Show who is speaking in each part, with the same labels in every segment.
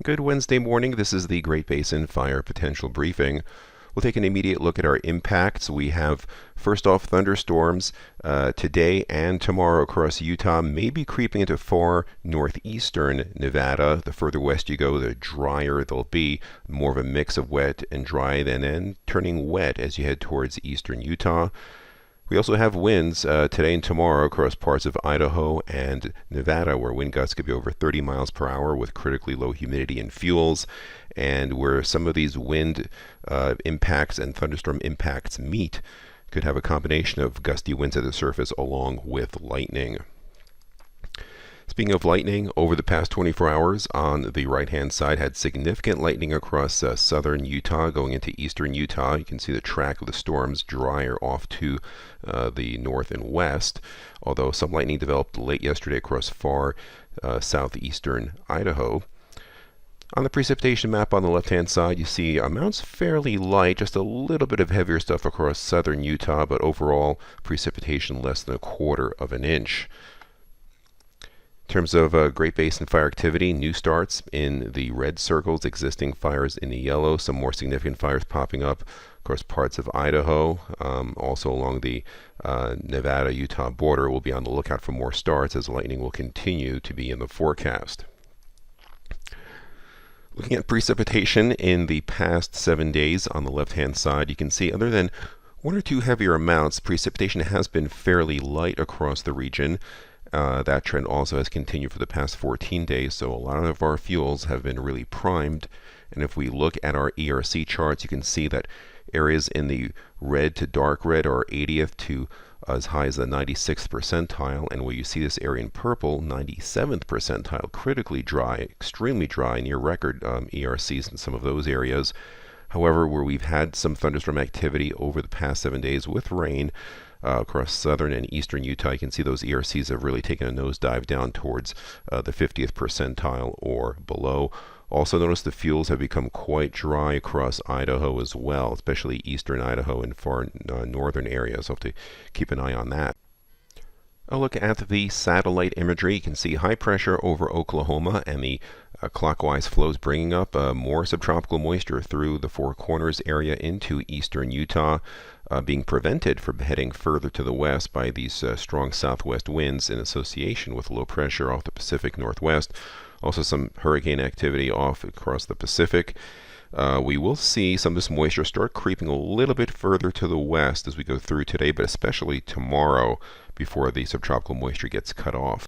Speaker 1: Good Wednesday morning. This is the Great Basin Fire Potential Briefing. We'll take an immediate look at our impacts. We have, first off, thunderstorms today and tomorrow across Utah, maybe creeping into far northeastern Nevada. The further west you go, the drier they'll be. More of a mix of wet and dry, and then turning wet as you head towards eastern Utah. We also have winds today and tomorrow across parts of Idaho and Nevada, where wind gusts could be over 30 miles per hour with critically low humidity and fuels, and where some of these wind impacts and thunderstorm impacts meet, could have a combination of gusty winds at the surface along with lightning. Speaking of lightning, over the past 24 hours on the right-hand side had significant lightning across southern Utah going into eastern Utah. You can see the track of the storms drier off to the north and west, although some lightning developed late yesterday across far southeastern Idaho. On the precipitation map on the left-hand side, you see amounts fairly light, just a little bit of heavier stuff across southern Utah, but overall precipitation less than 1/4 of an inch. In terms of Great Basin fire activity, new starts in the red circles, existing fires in the yellow, some more significant fires popping up across parts of Idaho, also along the Nevada-Utah border. We'll be on the lookout for more starts as lightning will continue to be in the forecast. Looking at precipitation in the past 7 days on the left-hand side, you can see other than one or two heavier amounts, precipitation has been fairly light across the region. That trend also has continued for the past 14 days, so a lot of our fuels have been really primed. And if we look at our ERC charts, you can see that areas in the red to dark red are 80th to as high as the 96th percentile, and where you see this area in purple, 97th percentile, critically dry, extremely dry, near record ERCs in some of those areas. However, where we've had some thunderstorm activity over the past 7 days with rain, across southern and eastern Utah, you can see those ERCs have really taken a nosedive down towards the 50th percentile or below. Also notice the fuels have become quite dry across Idaho as well, especially eastern Idaho and far northern areas. So have to keep an eye on that. A look at the satellite imagery. You can see high pressure over Oklahoma and the clockwise flows bringing up more subtropical moisture through the Four Corners area into eastern Utah, being prevented from heading further to the west by these strong southwest winds in association with low pressure off the Pacific Northwest. Also some hurricane activity off across the Pacific. We will see some of this moisture start creeping a little bit further to the west as we go through today, but especially tomorrow before the subtropical moisture gets cut off.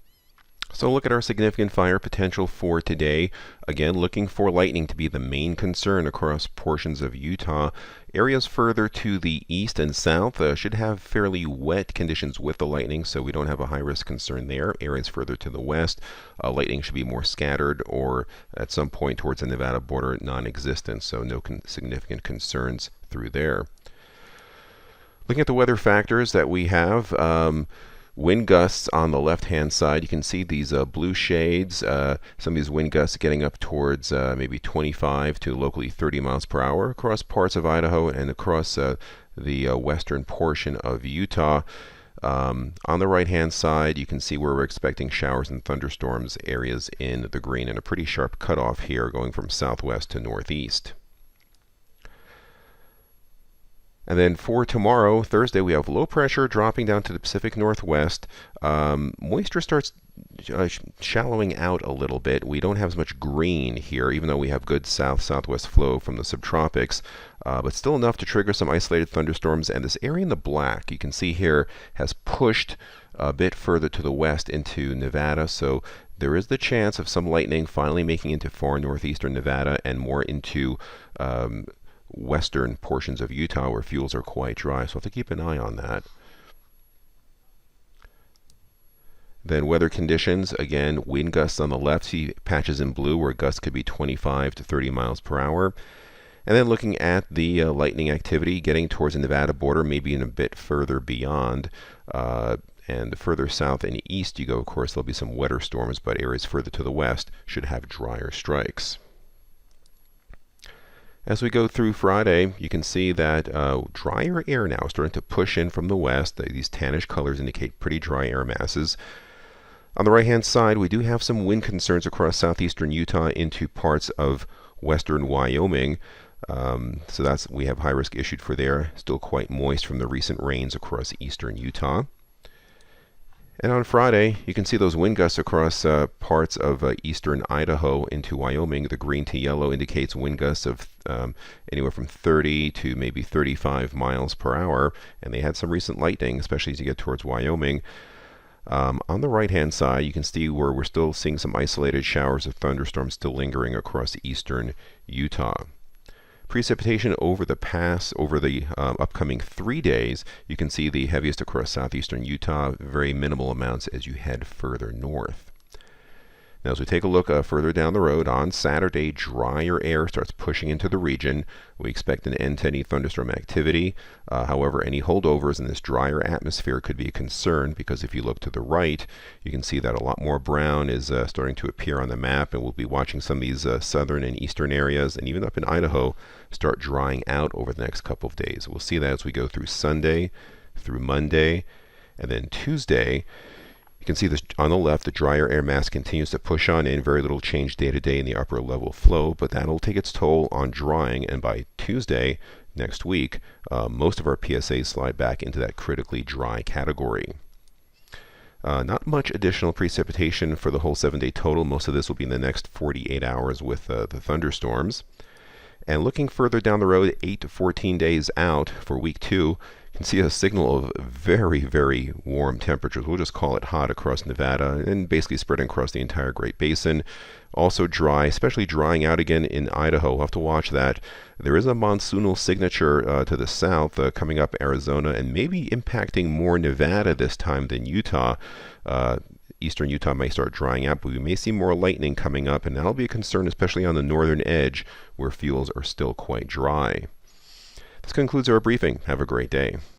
Speaker 1: So look at our significant fire potential for today. Again, looking for lightning to be the main concern across portions of Utah. Areas further to the east and south should have fairly wet conditions with the lightning, so we don't have a high-risk concern there. Areas further to the west, lightning should be more scattered or at some point towards the Nevada border, non-existent, so no significant concerns through there. Looking at the weather factors that we have, wind gusts on the left-hand side. You can see these blue shades. Some of these wind gusts getting up towards maybe 25 to locally 30 miles per hour across parts of Idaho and across the western portion of Utah. On the right-hand side, you can see where we're expecting showers and thunderstorms areas in the green, and a pretty sharp cutoff here going from southwest to northeast. And then for tomorrow, Thursday, we have low pressure dropping down to the Pacific Northwest. Moisture starts shallowing out a little bit. We don't have as much green here, even though we have good south-southwest flow from the subtropics, but still enough to trigger some isolated thunderstorms. And this area in the black, you can see here, has pushed a bit further to the west into Nevada, so there is the chance of some lightning finally making into far northeastern Nevada and more into western portions of Utah where fuels are quite dry, so we'll have to keep an eye on that. Then weather conditions, again, wind gusts on the left, see patches in blue where gusts could be 25 to 30 miles per hour. And then looking at the lightning activity getting towards the Nevada border, maybe even a bit further beyond. And the further south and east you go, of course, there'll be some wetter storms, but areas further to the west should have drier strikes. As we go through Friday, you can see that drier air now is starting to push in from the west. These tannish colors indicate pretty dry air masses. On the right-hand side, we do have some wind concerns across southeastern Utah into parts of western Wyoming. So we have high risk issued for there. Still quite moist from the recent rains across eastern Utah. And on Friday, you can see those wind gusts across parts of eastern Idaho into Wyoming. The green to yellow indicates wind gusts of anywhere from 30 to maybe 35 miles per hour. And they had some recent lightning, especially as you get towards Wyoming. On the right-hand side, you can see where we're still seeing some isolated showers of thunderstorms still lingering across eastern Utah. Precipitation over the upcoming 3 days, you can see the heaviest across southeastern Utah, very minimal amounts as you head further north. Now, as we take a look further down the road, on Saturday, drier air starts pushing into the region. We expect an end to any thunderstorm activity. However, any holdovers in this drier atmosphere could be a concern, because if you look to the right, you can see that a lot more brown is starting to appear on the map, and we'll be watching some of these southern and eastern areas, and even up in Idaho, start drying out over the next couple of days. We'll see that as we go through Sunday, through Monday, and then Tuesday. You can see this on the left, the drier air mass continues to push on in. Very little change day to day in the upper level flow, but that'll take its toll on drying. And by Tuesday next week, most of our PSAs slide back into that critically dry category. Not much additional precipitation for the whole 7-day total. Most of this will be in the next 48 hours with the thunderstorms. And looking further down the road, 8 to 14 days out for week 2, you can see a signal of very, very warm temperatures. We'll just call it hot across Nevada and basically spreading across the entire Great Basin. Also dry, especially drying out again in Idaho. We'll have to watch that. There is a monsoonal signature to the south coming up Arizona and maybe impacting more Nevada this time than Utah. Eastern Utah may start drying out, but we may see more lightning coming up, and that'll be a concern, especially on the northern edge where fuels are still quite dry. This concludes our briefing. Have a great day.